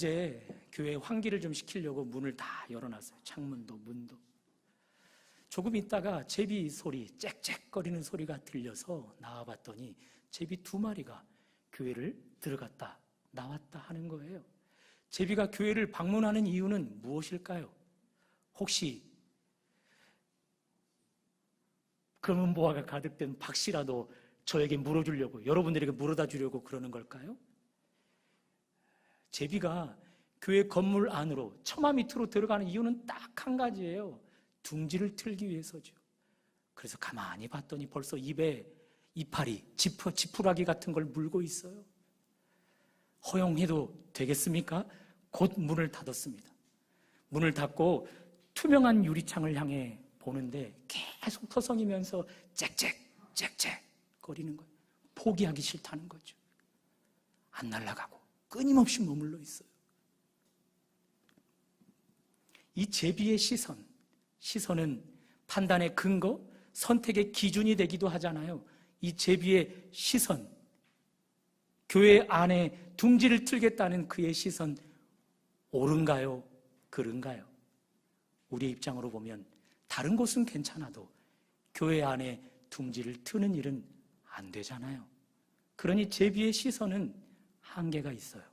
어제 교회 환기를 좀 시키려고 문을 다 열어놨어요. 창문도 문도. 조금 있다가 제비 소리, 짹짹거리는 소리가 들려서 나와봤더니 제비 2마리가 교회를 들어갔다 나왔다 하는 거예요. 제비가 교회를 방문하는 이유는 무엇일까요? 혹시 검은 보화가 가득된 박씨라도 저에게 물어주려고, 여러분들에게 물어다 주려고 그러는 걸까요? 제비가 교회 건물 안으로 처마 밑으로 들어가는 이유는 딱 한 가지예요. 둥지를 틀기 위해서죠. 그래서 가만히 봤더니 벌써 입에 이파리, 지푸라기 같은 걸 물고 있어요. 허용해도 되겠습니까? 곧 문을 닫았습니다. 문을 닫고 투명한 유리창을 향해 보는데 계속 터성이면서 짹짹 거리는 거예요. 포기하기 싫다는 거죠. 안 날아가고 끊임없이 머물러 있어요. 이 제비의 시선은 판단의 근거, 선택의 기준이 되기도 하잖아요. 이 제비의 시선, 교회 안에 둥지를 틀겠다는 그의 시선, 옳은가요? 그른가요? 우리의 입장으로 보면 다른 곳은 괜찮아도 교회 안에 둥지를 트는 일은 안 되잖아요. 그러니 제비의 시선은 한계가 있어요.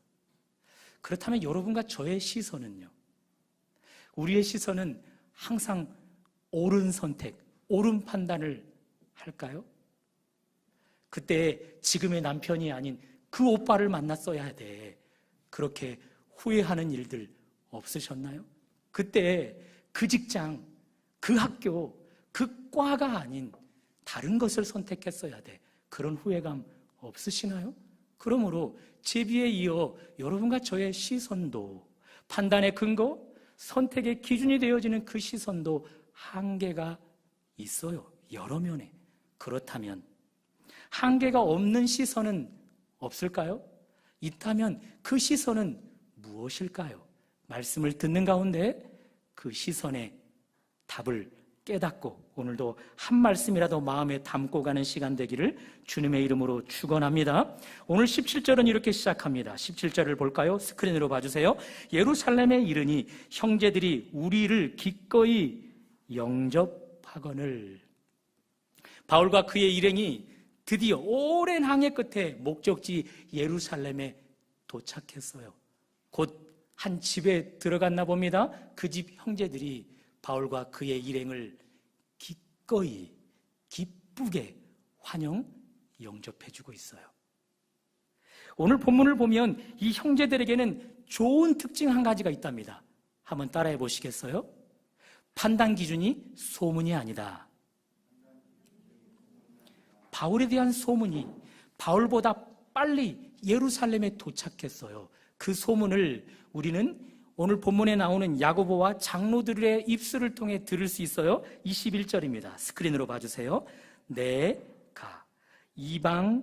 그렇다면 여러분과 저의 시선은요? 우리의 시선은 항상 옳은 선택, 옳은 판단을 할까요? 그때 지금의 남편이 아닌 그 오빠를 만났어야 돼. 그렇게 후회하는 일들 없으셨나요? 그때 그 직장, 그 학교, 그 과가 아닌 다른 것을 선택했어야 돼. 그런 후회감 없으시나요? 그러므로 제비에 이어 여러분과 저의 시선도, 판단의 근거, 선택의 기준이 되어지는 그 시선도 한계가 있어요. 여러 면에. 그렇다면 한계가 없는 시선은 없을까요? 있다면 그 시선은 무엇일까요? 말씀을 듣는 가운데 그 시선의 답을 깨닫고 오늘도 한 말씀이라도 마음에 담고 가는 시간 되기를 주님의 이름으로 축원합니다. 오늘 17절은 이렇게 시작합니다. 17절을 볼까요? 스크린으로 봐주세요. 예루살렘에 이르니 형제들이 우리를 기꺼이 영접하거늘. 바울과 그의 일행이 드디어 오랜 항해 끝에 목적지 예루살렘에 도착했어요. 곧 한 집에 들어갔나 봅니다. 그 집 형제들이 바울과 그의 일행을 기꺼이 기쁘게 환영 영접해주고 있어요. 오늘 본문을 보면 이 형제들에게는 좋은 특징 한 가지가 있답니다. 한번 따라해 보시겠어요? 판단 기준이 소문이 아니다. 바울에 대한 소문이 바울보다 빨리 예루살렘에 도착했어요. 그 소문을 우리는 오늘 본문에 나오는 야고보와 장로들의 입술을 통해 들을 수 있어요. 21절입니다. 스크린으로 봐주세요. 내가 이방에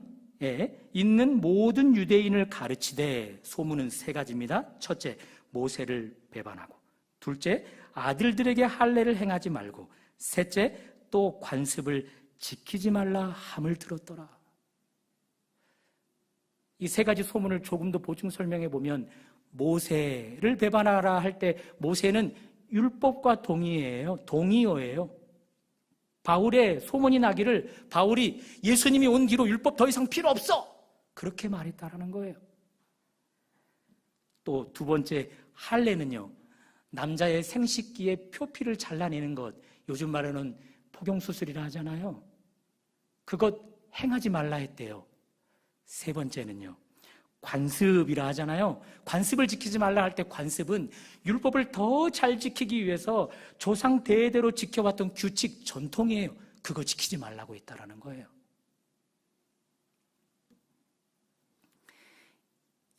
있는 모든 유대인을 가르치되, 소문은 3가지입니다. 첫째, 모세를 배반하고, 둘째, 아들들에게 할례를 행하지 말고, 셋째, 또 관습을 지키지 말라 함을 들었더라. 이 3가지 소문을 조금 더 보충 설명해 보면, 모세를 배반하라 할 때 모세는 율법과 동의어예요. 바울의 소문이 나기를 바울이 예수님이 온 뒤로 율법 더 이상 필요 없어! 그렇게 말했다라는 거예요. 또 2번째, 할례는요, 남자의 생식기에 표피를 잘라내는 것, 요즘 말로는 포경수술이라 하잖아요. 그것 행하지 말라 했대요. 3번째는요, 관습이라 하잖아요. 관습을 지키지 말라 할 때 관습은 율법을 더 잘 지키기 위해서 조상 대대로 지켜왔던 규칙, 전통이에요. 그거 지키지 말라고 했다라는 거예요.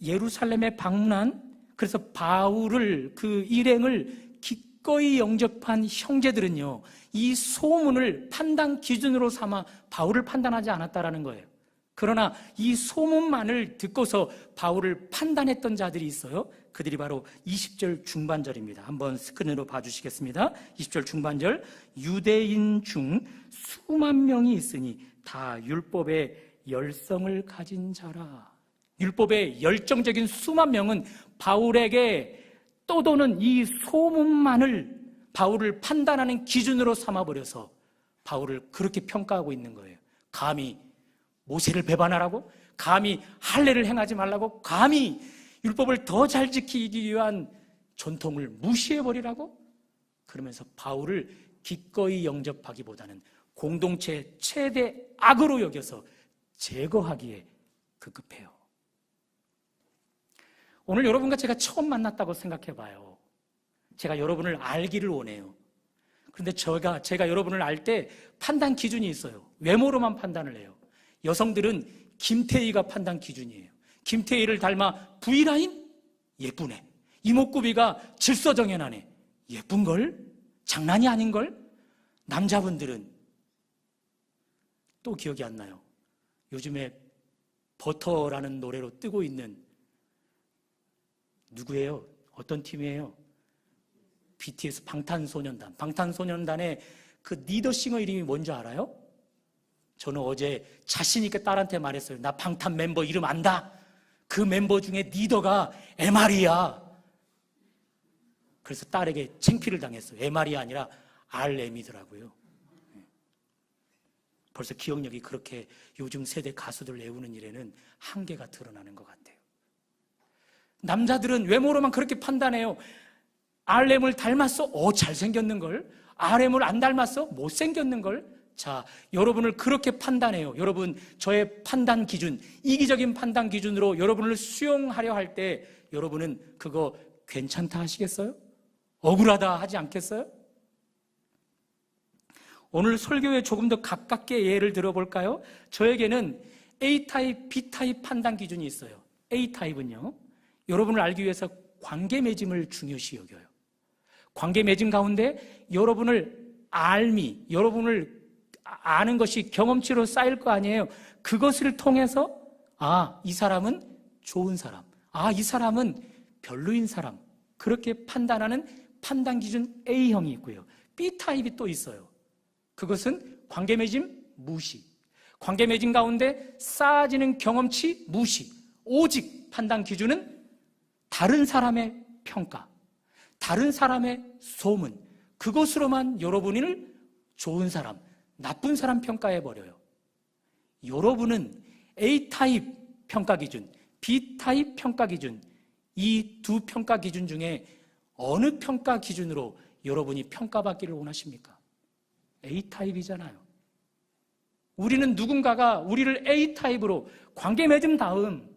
예루살렘에 방문한, 그래서 바울을, 그 일행을 기꺼이 영접한 형제들은요, 이 소문을 판단 기준으로 삼아 바울을 판단하지 않았다라는 거예요. 그러나 이 소문만을 듣고서 바울을 판단했던 자들이 있어요. 그들이 바로 20절 중반절입니다. 한번 스크린으로 봐주시겠습니다. 20절 중반절. 유대인 중 수만 명이 있으니 다 율법의 열성을 가진 자라. 율법의 열정적인 수만 명은 바울에게 떠도는 이 소문만을 바울을 판단하는 기준으로 삼아버려서 바울을 그렇게 평가하고 있는 거예요. 감히 모세를 배반하라고? 감히 할례를 행하지 말라고? 감히 율법을 더 잘 지키기 위한 전통을 무시해버리라고? 그러면서 바울을 기꺼이 영접하기보다는 공동체의 최대 악으로 여겨서 제거하기에 급급해요. 오늘 여러분과 제가 처음 만났다고 생각해봐요. 제가 여러분을 알기를 원해요. 그런데 제가 여러분을 알 때 판단 기준이 있어요. 외모로만 판단을 해요. 여성들은 김태희가 판단 기준이에요. 김태희를 닮아 V라인? 예쁘네. 이목구비가 질서정연하네. 예쁜걸? 장난이 아닌걸? 남자분들은 또 기억이 안 나요. 요즘에 버터라는 노래로 뜨고 있는 누구예요? 어떤 팀이에요? BTS 방탄소년단. 방탄소년단의 그 리더싱어 이름이 뭔지 알아요? 저는 어제 자신 있게 딸한테 말했어요. 나 방탄 멤버 이름 안다. 그 멤버 중에 리더가 MR이야. 그래서 딸에게 창피를 당했어요. MR이 아니라 RM이더라고요. 벌써 기억력이 그렇게 요즘 세대 가수들 외우는 일에는 한계가 드러나는 것 같아요. 남자들은 외모로만 그렇게 판단해요. RM을 닮았어? 잘생겼는걸? RM을 안 닮았어? 못생겼는걸? 자, 여러분을 그렇게 판단해요. 여러분, 저의 판단 기준, 이기적인 판단 기준으로 여러분을 수용하려 할 때 여러분은 그거 괜찮다 하시겠어요? 억울하다 하지 않겠어요? 오늘 설교에 조금 더 가깝게 예를 들어볼까요? 저에게는 A타입, B타입 판단 기준이 있어요. A타입은요, 여러분을 알기 위해서 관계 맺음을 중요시 여겨요. 관계 맺음 가운데 여러분을 여러분을 아는 것이 경험치로 쌓일 거 아니에요. 그것을 통해서 이 사람은 좋은 사람, 이 사람은 별로인 사람, 그렇게 판단하는 판단 기준 A형이 있고요. B타입이 또 있어요. 그것은 관계 맺음 무시, 관계 맺음 가운데 쌓아지는 경험치 무시, 오직 판단 기준은 다른 사람의 평가, 다른 사람의 소문, 그것으로만 여러분을 좋은 사람, 나쁜 사람 평가해버려요. 여러분은 A타입 평가 기준, B타입 평가 기준, 이 두 평가 기준 중에 어느 평가 기준으로 여러분이 평가받기를 원하십니까? A타입이잖아요. 우리는 누군가가 우리를 A타입으로 관계 맺은 다음,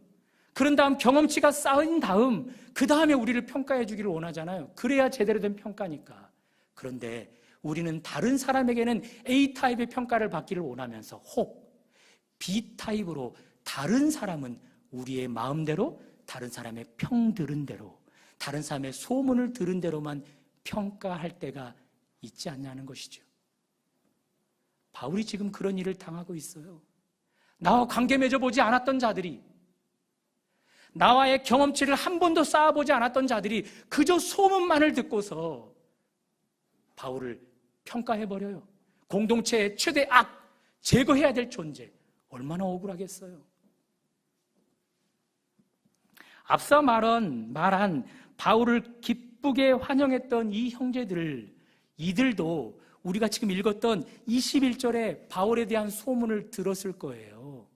그런 다음 경험치가 쌓인 다음, 그 다음에 우리를 평가해 주기를 원하잖아요. 그래야 제대로 된 평가니까. 그런데 우리는 다른 사람에게는 A타입의 평가를 받기를 원하면서 혹 B타입으로 다른 사람은 우리의 마음대로, 다른 사람의 평 들은 대로, 다른 사람의 소문을 들은 대로만 평가할 때가 있지 않냐는 것이죠. 바울이 지금 그런 일을 당하고 있어요. 나와 관계 맺어보지 않았던 자들이, 나와의 경험치를 한 번도 쌓아보지 않았던 자들이 그저 소문만을 듣고서 바울을 평가해버려요. 공동체의 최대 악, 제거해야 될 존재, 얼마나 억울하겠어요. 앞서 말한 바울을 기쁘게 환영했던 이 형제들, 이들도 우리가 지금 읽었던 21절에 바울에 대한 소문을 들었을 거예요.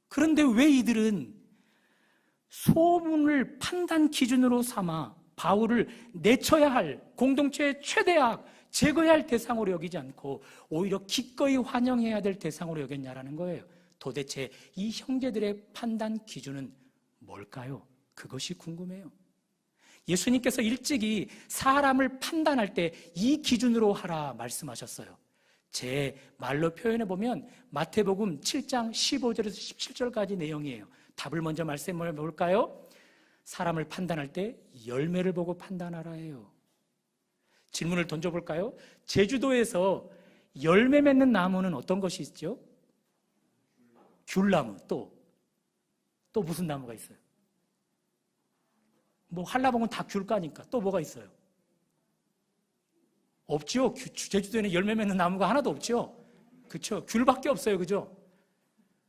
그런데 왜 이들은 소문을 판단 기준으로 삼아 바울을 내쳐야 할 공동체의 최대악, 제거해야 할 대상으로 여기지 않고 오히려 기꺼이 환영해야 될 대상으로 여겼냐라는 거예요. 도대체 이 형제들의 판단 기준은 뭘까요? 그것이 궁금해요. 예수님께서 일찍이 사람을 판단할 때 이 기준으로 하라 말씀하셨어요. 제 말로 표현해 보면 마태복음 7장 15절에서 17절까지 내용이에요. 답을 먼저 말씀해 볼까요? 사람을 판단할 때 열매를 보고 판단하라 해요. 질문을 던져볼까요? 제주도에서 열매 맺는 나무는 어떤 것이 있죠? 귤나무. 또 무슨 나무가 있어요? 뭐 한라봉은 다 귤가니까. 또 뭐가 있어요? 없죠. 제주도에는 열매 맺는 나무가 하나도 없죠. 그렇죠. 귤밖에 없어요. 그죠?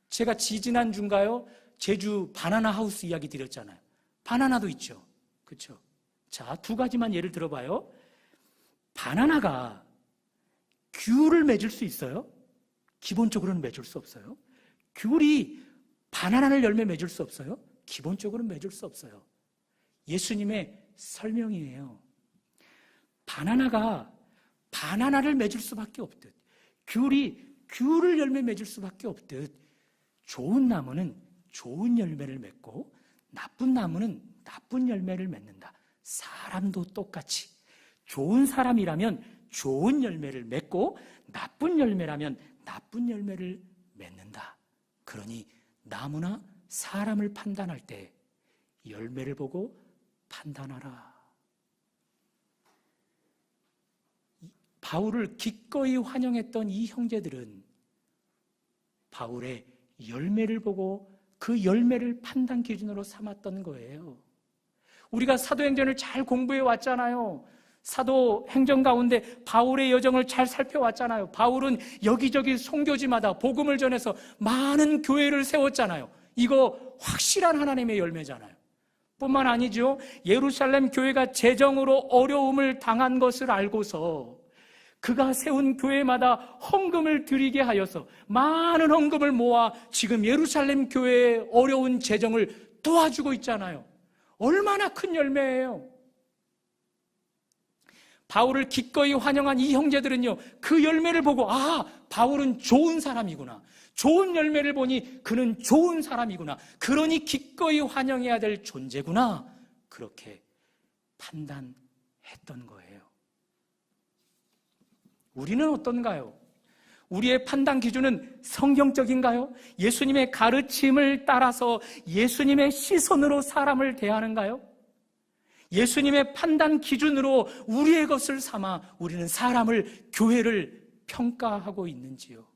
제가 지지난주인가요? 제주 바나나 하우스 이야기 드렸잖아요. 바나나도 있죠. 그렇죠? 자, 두 가지만 예를 들어봐요. 바나나가 귤을 맺을 수 있어요? 기본적으로는 맺을 수 없어요. 귤이 바나나를 열매 맺을 수 없어요? 기본적으로는 맺을 수 없어요. 예수님의 설명이에요. 바나나가 바나나를 맺을 수밖에 없듯, 귤이 귤을 열매 맺을 수밖에 없듯, 좋은 나무는 좋은 열매를 맺고 나쁜 나무는 나쁜 열매를 맺는다. 사람도 똑같이 좋은 사람이라면 좋은 열매를 맺고 나쁜 열매라면 나쁜 열매를 맺는다. 그러니 나무나 사람을 판단할 때 열매를 보고 판단하라. 바울을 기꺼이 환영했던 이 형제들은 바울의 열매를 보고 그 열매를 판단 기준으로 삼았던 거예요. 우리가 사도행전을 잘 공부해 왔잖아요. 사도행전 가운데 바울의 여정을 잘 살펴왔잖아요. 바울은 여기저기 선교지마다 복음을 전해서 많은 교회를 세웠잖아요. 이거 확실한 하나님의 열매잖아요. 뿐만 아니죠. 예루살렘 교회가 재정으로 어려움을 당한 것을 알고서 그가 세운 교회마다 헌금을 드리게 하여서 많은 헌금을 모아 지금 예루살렘 교회의 어려운 재정을 도와주고 있잖아요. 얼마나 큰 열매예요. 바울을 기꺼이 환영한 이 형제들은요, 그 열매를 보고 바울은 좋은 사람이구나, 좋은 열매를 보니 그는 좋은 사람이구나, 그러니 기꺼이 환영해야 될 존재구나, 그렇게 판단했던 거예요. 우리는 어떤가요? 우리의 판단 기준은 성경적인가요? 예수님의 가르침을 따라서 예수님의 시선으로 사람을 대하는가요? 예수님의 판단 기준으로 우리의 것을 삼아 우리는 사람을, 교회를 평가하고 있는지요?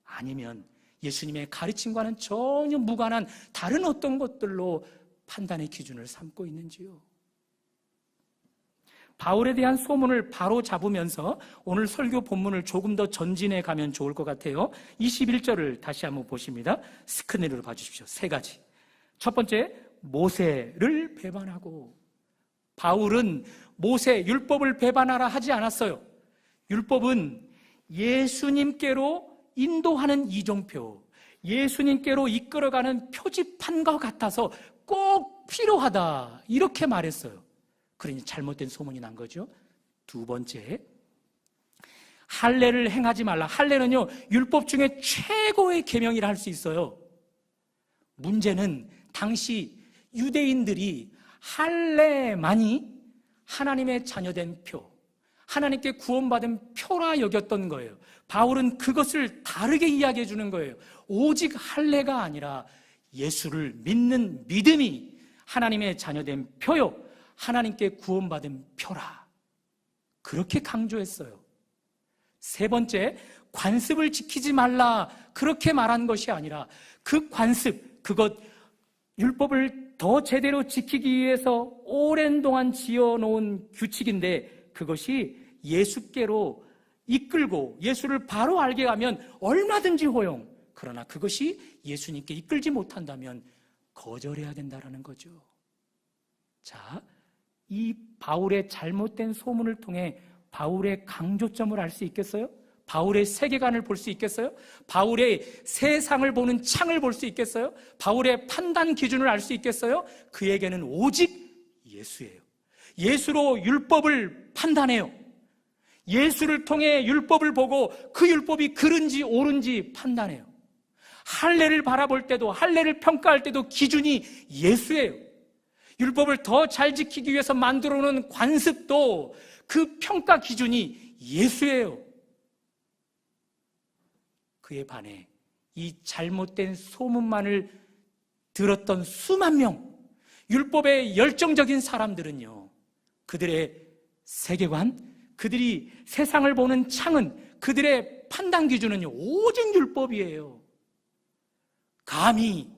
아니면 예수님의 가르침과는 전혀 무관한 다른 어떤 것들로 판단의 기준을 삼고 있는지요? 바울에 대한 소문을 바로 잡으면서 오늘 설교 본문을 조금 더 전진해 가면 좋을 것 같아요. 21절을 다시 한번 보십니다. 스크린으로 봐주십시오. 세 가지. 첫 번째, 모세를 배반하고. 바울은 모세, 율법을 배반하라 하지 않았어요. 율법은 예수님께로 인도하는 이종표, 예수님께로 이끌어가는 표지판과 같아서 꼭 필요하다, 이렇게 말했어요. 그러니 잘못된 소문이 난 거죠. 두 번째, 할례를 행하지 말라. 할례는요, 율법 중에 최고의 계명이라 할 수 있어요. 문제는 당시 유대인들이 할례만이 하나님의 자녀된 표, 하나님께 구원받은 표라 여겼던 거예요. 바울은 그것을 다르게 이야기해 주는 거예요. 오직 할례가 아니라 예수를 믿는 믿음이 하나님의 자녀된 표요, 하나님께 구원받은 표라, 그렇게 강조했어요. 세 번째, 관습을 지키지 말라, 그렇게 말한 것이 아니라 그 관습, 그것, 율법을 더 제대로 지키기 위해서 오랜 동안 지어놓은 규칙인데 그것이 예수께로 이끌고 예수를 바로 알게 하면 얼마든지 허용, 그러나 그것이 예수님께 이끌지 못한다면 거절해야 된다는 거죠. 자, 이 바울의 잘못된 소문을 통해 바울의 강조점을 알 수 있겠어요? 바울의 세계관을 볼 수 있겠어요? 바울의 세상을 보는 창을 볼 수 있겠어요? 바울의 판단 기준을 알 수 있겠어요? 그에게는 오직 예수예요. 예수로 율법을 판단해요. 예수를 통해 율법을 보고 그 율법이 그른지 옳은지 판단해요. 할례를 바라볼 때도, 할례를 평가할 때도 기준이 예수예요. 율법을 더 잘 지키기 위해서 만들어 놓은 관습도 그 평가 기준이 예수예요. 그에 반해 이 잘못된 소문만을 들었던 수만 명, 율법에 열정적인 사람들은요, 그들의 세계관, 그들이 세상을 보는 창은, 그들의 판단 기준은요, 오직 율법이에요. 감히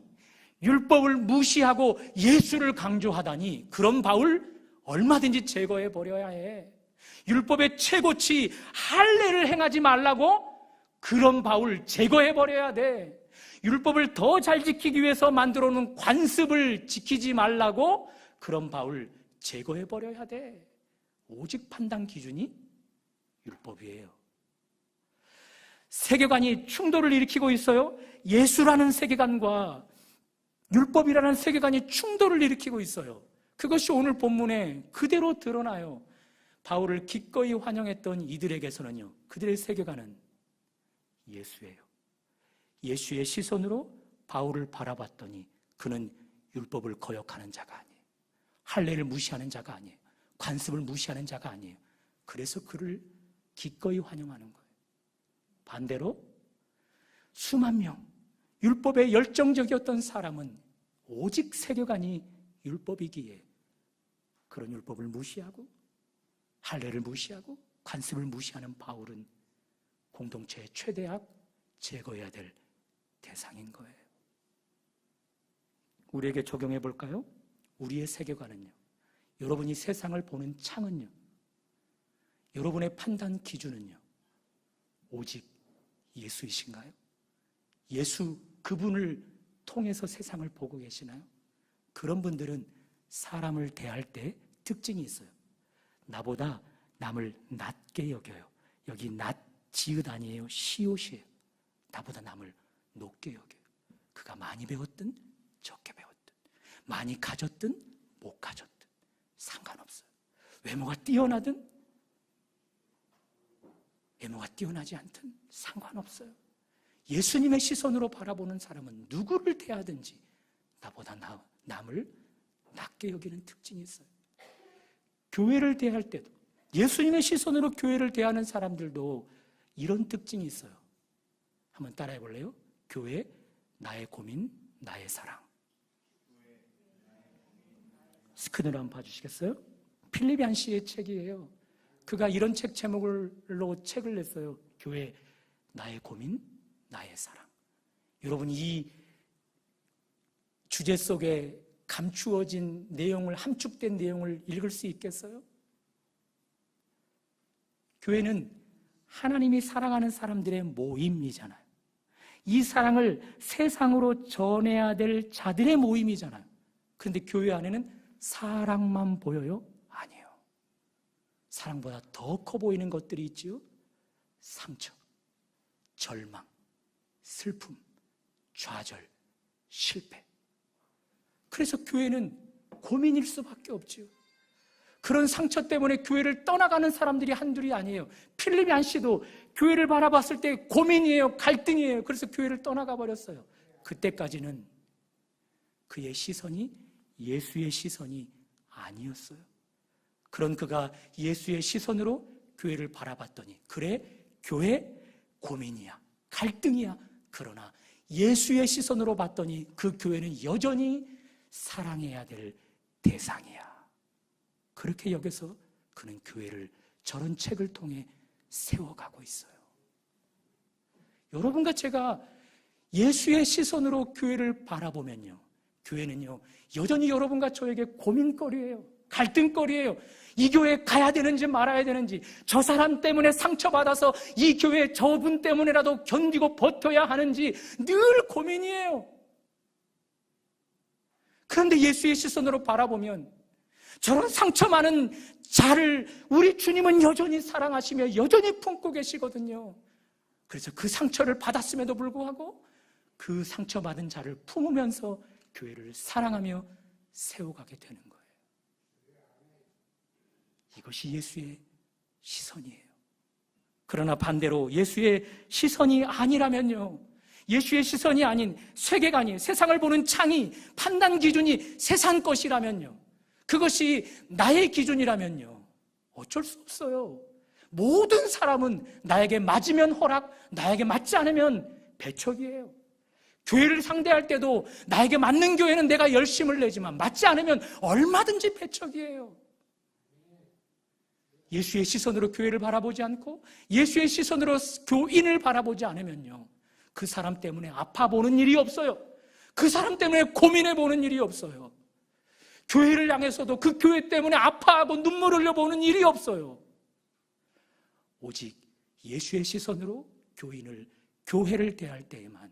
율법을 무시하고 예수를 강조하다니, 그런 바울 얼마든지 제거해 버려야 해. 율법의 최고치 할례를 행하지 말라고? 그런 바울 제거해 버려야 돼. 율법을 더 잘 지키기 위해서 만들어 놓은 관습을 지키지 말라고 그런 바울 제거해 버려야 돼. 오직 판단 기준이 율법이에요. 세계관이 충돌을 일으키고 있어요. 예수라는 세계관과 율법이라는 세계관이 충돌을 일으키고 있어요. 그것이 오늘 본문에 그대로 드러나요. 바울을 기꺼이 환영했던 이들에게서는요, 그들의 세계관은 예수예요. 예수의 시선으로 바울을 바라봤더니 그는 율법을 거역하는 자가 아니에요. 할례를 무시하는 자가 아니에요. 관습을 무시하는 자가 아니에요. 그래서 그를 기꺼이 환영하는 거예요. 반대로 수만 명, 율법에 열정적이었던 사람은 오직 세계관이 율법이기에 그런 율법을 무시하고 할례를 무시하고 관습을 무시하는 바울은 공동체의 최대악 제거해야 될 대상인 거예요. 우리에게 적용해 볼까요? 우리의 세계관은요, 여러분이 세상을 보는 창은요, 여러분의 판단 기준은요, 오직 예수이신가요? 예수 그분을 통해서 세상을 보고 계시나요? 그런 분들은 사람을 대할 때 특징이 있어요. 나보다 남을 낮게 여겨요. 여기 낮 지읒 아니에요. 시옷이에요. 나보다 남을 높게 여겨요. 그가 많이 배웠든 적게 배웠든 많이 가졌든 못 가졌든 상관없어요. 외모가 뛰어나든 외모가 뛰어나지 않든 상관없어요. 예수님의 시선으로 바라보는 사람은 누구를 대하든지 나보다 남을 낮게 여기는 특징이 있어요. 교회를 대할 때도 예수님의 시선으로 교회를 대하는 사람들도 이런 특징이 있어요. 한번 따라해 볼래요? 교회, 나의 고민, 나의 사랑. 스크린으로 한번 봐주시겠어요? 필립 얀 씨의 책이에요. 그가 이런 책 제목으로 책을 냈어요. 교회, 나의 고민, 나의 사랑. 여러분, 이 주제 속에 감추어진 내용을, 함축된 내용을 읽을 수 있겠어요? 교회는 하나님이 사랑하는 사람들의 모임이잖아요. 이 사랑을 세상으로 전해야 될 자들의 모임이잖아요. 그런데 교회 안에는 사랑만 보여요? 아니에요. 사랑보다 더 커 보이는 것들이 있지요. 상처, 절망, 슬픔, 좌절, 실패. 그래서 교회는 고민일 수밖에 없지요. 그런 상처 때문에 교회를 떠나가는 사람들이 한둘이 아니에요. 필립 얀 씨도 교회를 바라봤을 때 고민이에요. 갈등이에요. 그래서 교회를 떠나가 버렸어요. 그때까지는 그의 시선이 예수의 시선이 아니었어요. 그런 그가 예수의 시선으로 교회를 바라봤더니, 그래, 교회 고민이야, 갈등이야. 그러나 예수의 시선으로 봤더니 그 교회는 여전히 사랑해야 될 대상이야. 그렇게 여겨서 그는 교회를 저런 책을 통해 세워가고 있어요. 여러분과 제가 예수의 시선으로 교회를 바라보면요, 교회는요 여전히 여러분과 저에게 고민거리예요. 갈등거리예요. 이 교회에 가야 되는지 말아야 되는지, 저 사람 때문에 상처받아서 이 교회 저분 때문에라도 견디고 버텨야 하는지 늘 고민이에요. 그런데 예수의 시선으로 바라보면 저런 상처 많은 자를 우리 주님은 여전히 사랑하시며 여전히 품고 계시거든요. 그래서 그 상처를 받았음에도 불구하고 그 상처받은 자를 품으면서 교회를 사랑하며 세워가게 되는 거예요. 이것이 예수의 시선이에요. 그러나 반대로 예수의 시선이 아니라면요, 예수의 시선이 아닌 세계관이, 세상을 보는 창이, 판단 기준이 세상 것이라면요, 그것이 나의 기준이라면요, 어쩔 수 없어요. 모든 사람은 나에게 맞으면 허락, 나에게 맞지 않으면 배척이에요. 교회를 상대할 때도 나에게 맞는 교회는 내가 열심을 내지만 맞지 않으면 얼마든지 배척이에요. 예수의 시선으로 교회를 바라보지 않고 예수의 시선으로 교인을 바라보지 않으면요, 그 사람 때문에 아파 보는 일이 없어요. 그 사람 때문에 고민해 보는 일이 없어요. 교회를 향해서도 그 교회 때문에 아파하고 눈물 흘려 보는 일이 없어요. 오직 예수의 시선으로 교회를 대할 때에만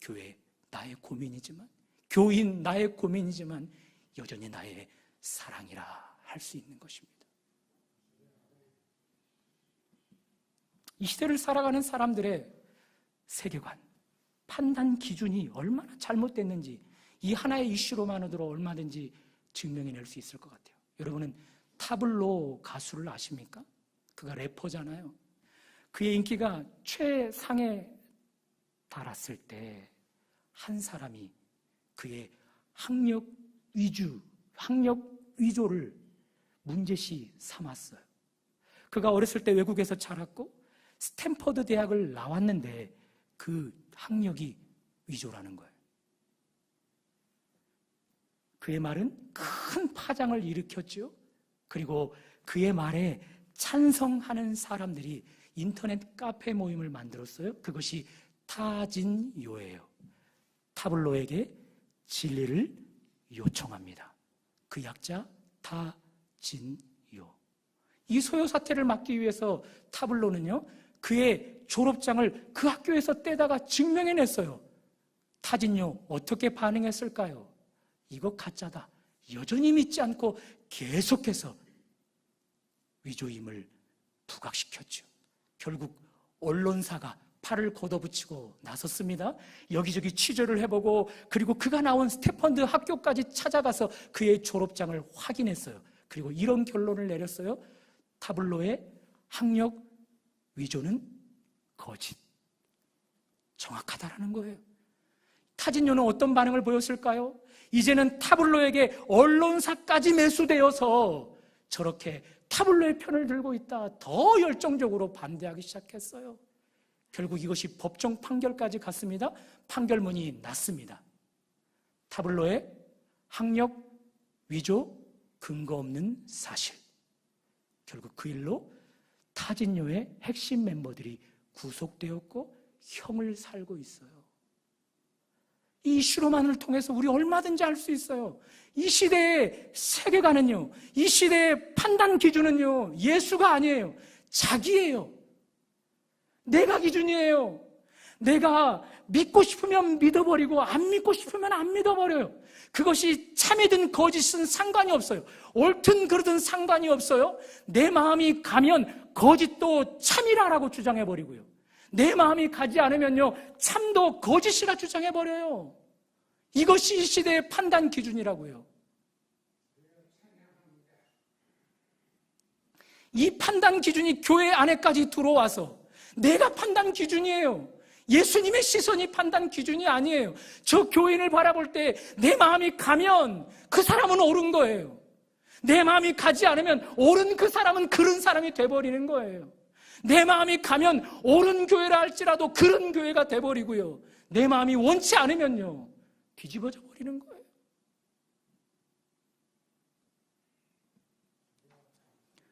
교회 나의 고민이지만, 교인 나의 고민이지만 여전히 나의 사랑이라 할 수 있는 것입니다. 이 시대를 살아가는 사람들의 세계관, 판단 기준이 얼마나 잘못됐는지 이 하나의 이슈로만으로 얼마든지 증명해낼 수 있을 것 같아요. 여러분은 타블로 가수를 아십니까? 그가 래퍼잖아요. 그의 인기가 최상에 달았을 때 한 사람이 그의 학력 위조를 문제시 삼았어요. 그가 어렸을 때 외국에서 자랐고 스탠퍼드 대학을 나왔는데 그 학력이 위조라는 거예요. 그의 말은 큰 파장을 일으켰죠. 그리고 그의 말에 찬성하는 사람들이 인터넷 카페 모임을 만들었어요. 그것이 타진요예요. 타블로에게 진리를 요청합니다. 그 약자 타진요. 이 소요 사태를 막기 위해서 타블로는요, 그의 졸업장을 그 학교에서 떼다가 증명해냈어요. 타진요 어떻게 반응했을까요? 이거 가짜다. 여전히 믿지 않고 계속해서 위조임을 부각시켰죠. 결국 언론사가 팔을 걷어붙이고 나섰습니다. 여기저기 취재를 해보고, 그리고 그가 나온 스탠퍼드 학교까지 찾아가서 그의 졸업장을 확인했어요. 그리고 이런 결론을 내렸어요. 타블로의 학력 위조는 거짓, 정확하다라는 거예요. 타진요는 어떤 반응을 보였을까요? 이제는 타블로에게 언론사까지 매수되어서 저렇게 타블로의 편을 들고 있다 더 열정적으로 반대하기 시작했어요. 결국 이것이 법정 판결까지 갔습니다. 판결문이 났습니다. 타블로의 학력 위조 근거 없는 사실. 결국 그 일로 타진요의 핵심 멤버들이 구속되었고 형을 살고 있어요. 이 이슈로만을 통해서 우리 얼마든지 알 수 있어요. 이 시대의 세계관은요, 이 시대의 판단 기준은요, 예수가 아니에요. 자기예요. 내가 기준이에요. 내가 믿고 싶으면 믿어버리고 안 믿고 싶으면 안 믿어버려요. 그것이 참이든 거짓은 상관이 없어요. 옳든 그르든 상관이 없어요. 내 마음이 가면 거짓도 참이라고 주장해버리고요, 내 마음이 가지 않으면요, 참도 거짓이라 주장해버려요. 이것이 이 시대의 판단 기준이라고요. 이 판단 기준이 교회 안에까지 들어와서 내가 판단 기준이에요. 예수님의 시선이 판단 기준이 아니에요. 저 교인을 바라볼 때 내 마음이 가면 그 사람은 옳은 거예요. 내 마음이 가지 않으면 옳은 그 사람은 그런 사람이 돼버리는 거예요. 내 마음이 가면 옳은 교회라 할지라도 그런 교회가 돼버리고요, 내 마음이 원치 않으면요, 뒤집어져 버리는 거예요.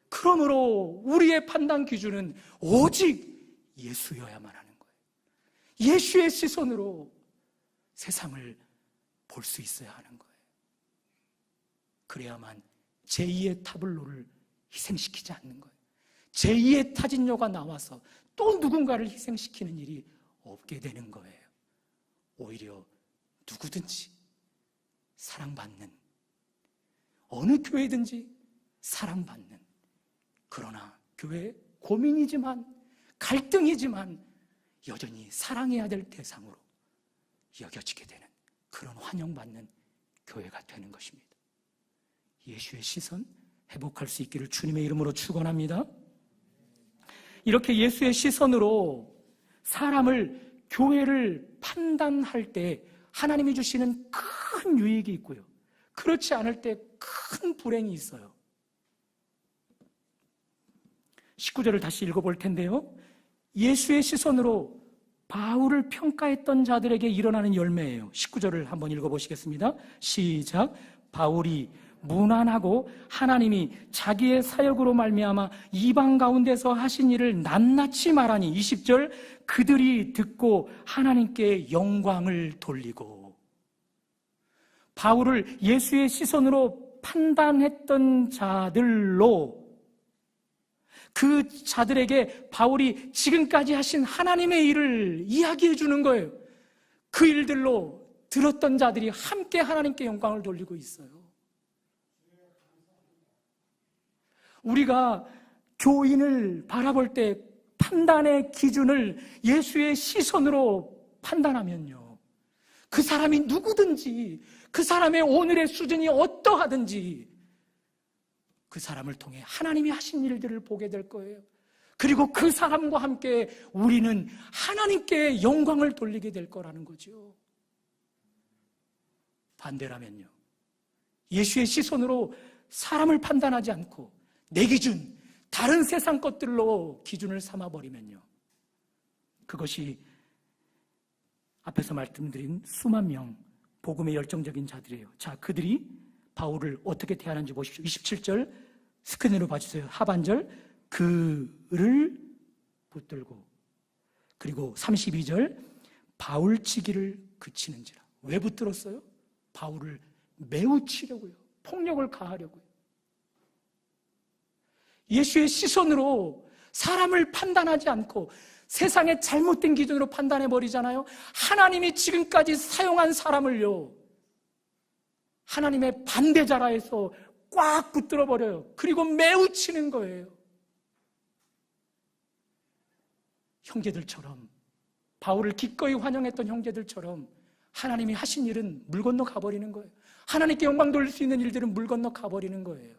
그러므로 우리의 판단 기준은 오직 예수여야만 하는 거예요. 예수의 시선으로 세상을 볼 수 있어야 하는 거예요. 그래야만 제2의 타블로를 희생시키지 않는 거예요. 제2의 타진요가 나와서 또 누군가를 희생시키는 일이 없게 되는 거예요. 오히려 누구든지 사랑받는, 어느 교회든지 사랑받는, 그러나 교회 고민이지만 갈등이지만 여전히 사랑해야 될 대상으로 여겨지게 되는 그런 환영받는 교회가 되는 것입니다. 예수의 시선 회복할 수 있기를 주님의 이름으로 축원합니다. 이렇게 예수의 시선으로 사람을, 교회를 판단할 때 하나님이 주시는 큰 유익이 있고요, 그렇지 않을 때 큰 불행이 있어요. 19절을 다시 읽어볼 텐데요, 예수의 시선으로 바울을 평가했던 자들에게 일어나는 열매예요. 19절을 한번 읽어보시겠습니다. 시작. 바울이 무난하고 하나님이 자기의 사역으로 말미암아 이방 가운데서 하신 일을 낱낱이 말하니, 20절, 그들이 듣고 하나님께 영광을 돌리고. 바울을 예수의 시선으로 판단했던 자들로, 그 자들에게 바울이 지금까지 하신 하나님의 일을 이야기해 주는 거예요. 그 일들로 들었던 자들이 함께 하나님께 영광을 돌리고 있어요. 우리가 교인을 바라볼 때 판단의 기준을 예수의 시선으로 판단하면요, 그 사람이 누구든지, 그 사람의 오늘의 수준이 어떠하든지 그 사람을 통해 하나님이 하신 일들을 보게 될 거예요. 그리고 그 사람과 함께 우리는 하나님께 영광을 돌리게 될 거라는 거죠. 반대라면요, 예수의 시선으로 사람을 판단하지 않고 내 기준, 다른 세상 것들로 기준을 삼아버리면요, 그것이 앞에서 말씀드린 수만 명 복음의 열정적인 자들이에요. 자, 그들이 바울을 어떻게 대하는지 보십시오. 27절 스크린으로 봐주세요. 하반절, 그를 붙들고, 그리고 32절, 바울치기를 그치는지라. 왜 붙들었어요? 바울을 매우 치려고요. 폭력을 가하려고요. 예수의 시선으로 사람을 판단하지 않고 세상의 잘못된 기준으로 판단해버리잖아요. 하나님이 지금까지 사용한 사람을요, 하나님의 반대자라 해서 꽉 붙들어버려요. 그리고 매우 치는 거예요. 형제들처럼, 바울을 기꺼이 환영했던 형제들처럼 하나님이 하신 일은 물 건너 가버리는 거예요. 하나님께 영광 돌릴 수 있는 일들은 물 건너 가버리는 거예요.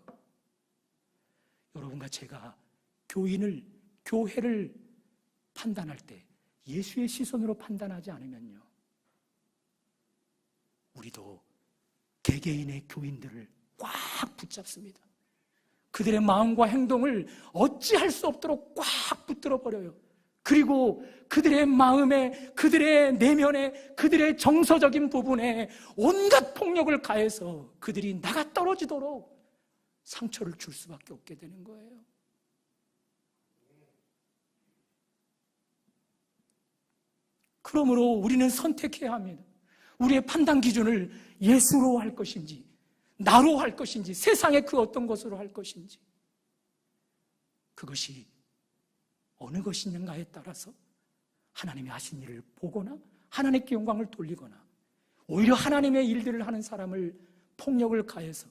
여러분과 제가 교회를 판단할 때 예수의 시선으로 판단하지 않으면요, 우리도 개개인의 교인들을 꽉 붙잡습니다. 그들의 마음과 행동을 어찌할 수 없도록 꽉 붙들어버려요. 그리고 그들의 마음에, 그들의 내면에, 그들의 정서적인 부분에 온갖 폭력을 가해서 그들이 나가 떨어지도록 상처를 줄 수밖에 없게 되는 거예요. 그러므로 우리는 선택해야 합니다. 우리의 판단 기준을 예수로 할 것인지, 나로 할 것인지, 세상의 그 어떤 것으로 할 것인지, 그것이 어느 것이냐에 따라서 하나님이 하신 일을 보거나 하나님께 영광을 돌리거나 오히려 하나님의 일들을 하는 사람을 폭력을 가해서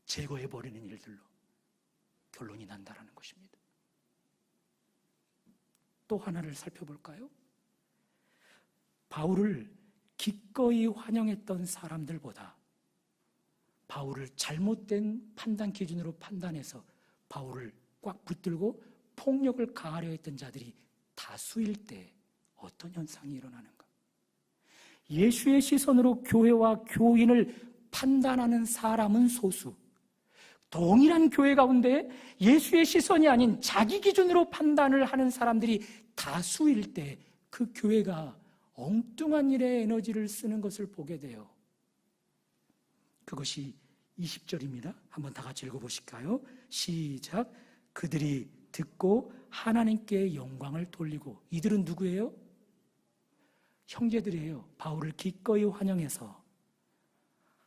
제거해버리는 일들로 결론이 난다라는 것입니다. 또 하나를 살펴볼까요? 바울을 기꺼이 환영했던 사람들보다 바울을 잘못된 판단 기준으로 판단해서 바울을 꽉 붙들고 폭력을 가하려 했던 자들이 다수일 때 어떤 현상이 일어나는가? 예수의 시선으로 교회와 교인을 판단하는 사람은 소수, 동일한 교회 가운데 예수의 시선이 아닌 자기 기준으로 판단을 하는 사람들이 다수일 때 그 교회가 엉뚱한 일에 에너지를 쓰는 것을 보게 돼요. 그것이 20절입니다. 한번 다 같이 읽어보실까요? 시작. 그들이 듣고 하나님께 영광을 돌리고. 이들은 누구예요? 형제들이에요. 바울을 기꺼이 환영해서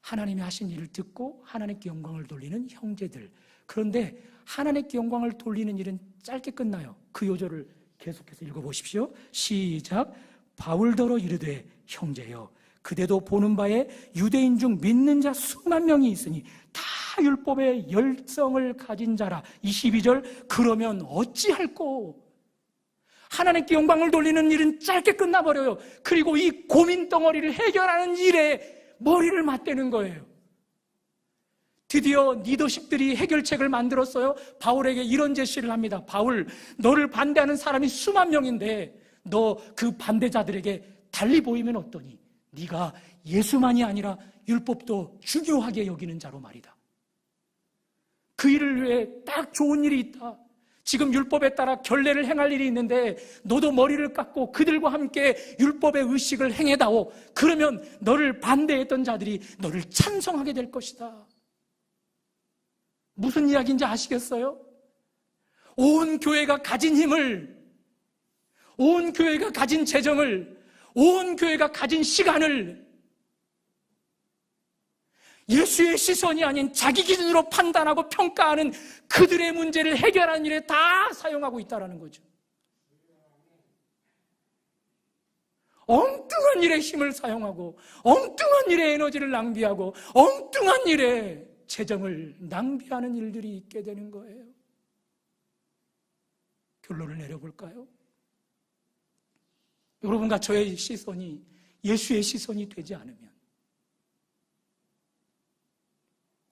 하나님이 하신 일을 듣고 하나님께 영광을 돌리는 형제들. 그런데 하나님께 영광을 돌리는 일은 짧게 끝나요. 그 요절을 계속해서 읽어보십시오. 시작. 바울더러 이르되 형제여, 그대도 보는 바에 유대인 중 믿는 자 수만 명이 있으니 다 율법의 열성을 가진 자라. 22절. 그러면 어찌할꼬? 하나님께 영광을 돌리는 일은 짧게 끝나버려요. 그리고 이 고민 덩어리를 해결하는 일에 머리를 맞대는 거예요. 드디어 리더십들이 해결책을 만들었어요. 바울에게 이런 제시를 합니다. 바울, 너를 반대하는 사람이 수만 명인데 너 그 반대자들에게 달리 보이면 어떠니? 네가 예수만이 아니라 율법도 중요하게 여기는 자로 말이다. 그 일을 위해 딱 좋은 일이 있다. 지금 율법에 따라 결례를 행할 일이 있는데 너도 머리를 깎고 그들과 함께 율법의 의식을 행해다오. 그러면 너를 반대했던 자들이 너를 찬성하게 될 것이다. 무슨 이야기인지 아시겠어요? 온 교회가 가진 힘을, 온 교회가 가진 재정을, 온 교회가 가진 시간을 예수의 시선이 아닌 자기 기준으로 판단하고 평가하는 그들의 문제를 해결하는 일에 다 사용하고 있다는 거죠. 엉뚱한 일에 힘을 사용하고 엉뚱한 일에 에너지를 낭비하고 엉뚱한 일에 재정을 낭비하는 일들이 있게 되는 거예요. 결론을 내려볼까요? 여러분과 저의 시선이 예수의 시선이 되지 않으면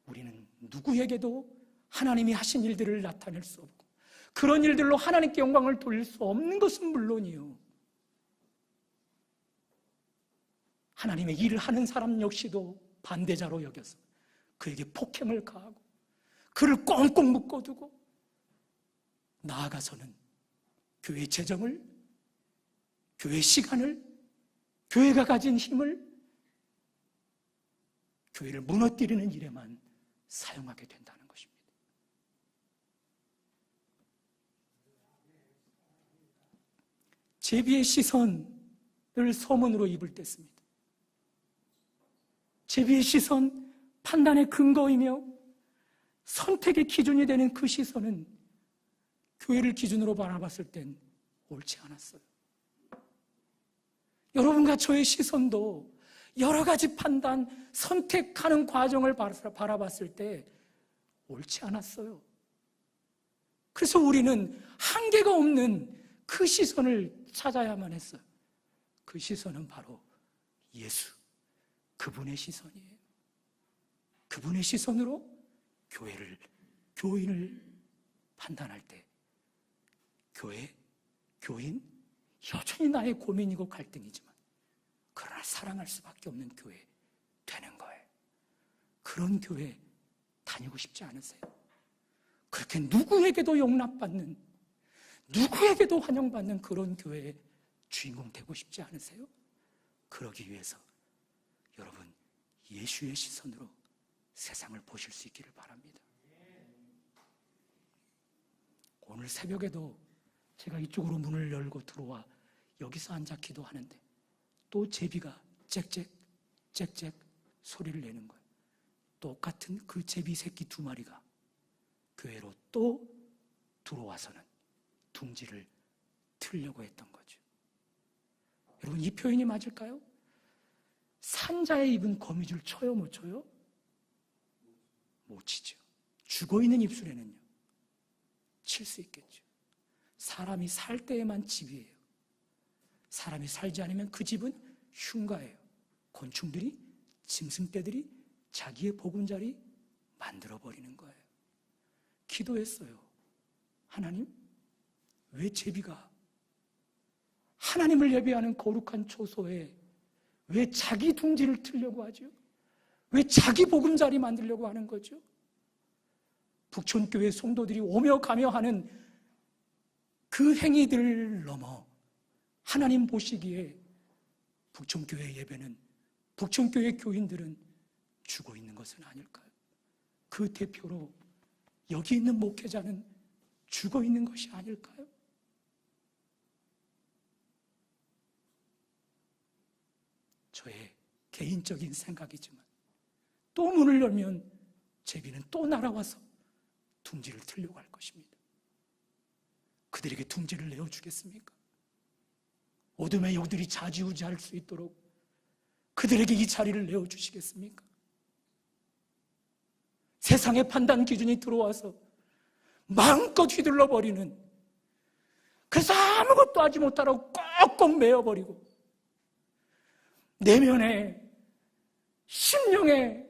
우리는 누구에게도 하나님이 하신 일들을 나타낼 수 없고 그런 일들로 하나님께 영광을 돌릴 수 없는 것은 물론이요, 하나님의 일을 하는 사람 역시도 반대자로 여겨서 그에게 폭행을 가하고 그를 꽁꽁 묶어두고 나아가서는 교회 재정을, 교회 시간을, 교회가 가진 힘을 교회를 무너뜨리는 일에만 사용하게 된다는 것입니다. 제비의 시선을 서문으로 입을 뗐습니다. 제비의 시선, 판단의 근거이며 선택의 기준이 되는 그 시선은 교회를 기준으로 바라봤을 땐 옳지 않았어요. 여러분과 저의 시선도 여러 가지 판단, 선택하는 과정을 바라봤을 때 옳지 않았어요. 그래서 우리는 한계가 없는 그 시선을 찾아야만 했어요. 그 시선은 바로 예수, 그분의 시선이에요. 그분의 시선으로 교회를, 교인을 판단할 때 교회, 교인, 여전히 나의 고민이고 갈등이지만 그러나 사랑할 수밖에 없는 교회 되는 거예요. 그런 교회 다니고 싶지 않으세요? 그렇게 누구에게도 용납받는, 누구에게도 환영받는 그런 교회의 주인공 되고 싶지 않으세요? 그러기 위해서 여러분 예수의 시선으로 세상을 보실 수 있기를 바랍니다. 오늘 새벽에도 제가 이쪽으로 문을 열고 들어와 여기서 앉아 기도하는데 또 제비가 짹짹 짹짹 소리를 내는 거예요. 똑같은 그 제비 새끼 2마리가 교회로 또 들어와서는 둥지를 틀려고 했던 거죠. 여러분 이 표현이 맞을까요? 산자의 입은 거미줄 쳐요, 못 쳐요? 못 치죠. 죽어있는 입술에는요 칠 수 있겠죠. 사람이 살 때에만 집이에요. 사람이 살지 않으면 그 집은 흉가예요. 곤충들이, 짐승떼들이 자기의 보금자리 만들어버리는 거예요. 기도했어요. 하나님, 왜 제비가 하나님을 예배하는 거룩한 초소에 왜 자기 둥지를 틀려고 하죠? 왜 자기 보금자리 만들려고 하는 거죠? 북촌교회 성도들이 오며 가며 하는 그 행위들을 넘어 하나님 보시기에 북촌교회 예배는, 북촌교회 교인들은 죽어 있는 것은 아닐까요? 그 대표로 여기 있는 목회자는 죽어 있는 것이 아닐까요? 저의 개인적인 생각이지만 또 문을 열면 제비는 또 날아와서 둥지를 틀려고 할 것입니다. 그들에게 둥지를 내어주겠습니까? 어둠의 영들이 좌지우지할 수 있도록 그들에게 이 자리를 내어주시겠습니까? 세상의 판단 기준이 들어와서 마음껏 휘둘러버리는, 그래서 아무것도 하지 못하라고 꼭꼭 메어버리고 내면에, 심령에,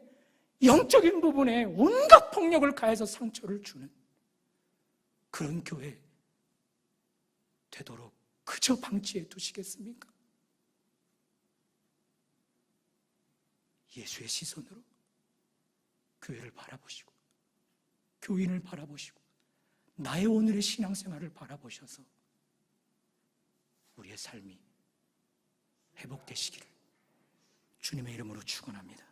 영적인 부분에 온갖 폭력을 가해서 상처를 주는 그런 교회 되도록 그저 방치해 두시겠습니까? 예수의 시선으로 교회를 바라보시고 교인을 바라보시고 나의 오늘의 신앙생활을 바라보셔서 우리의 삶이 회복되시기를 주님의 이름으로 축원합니다.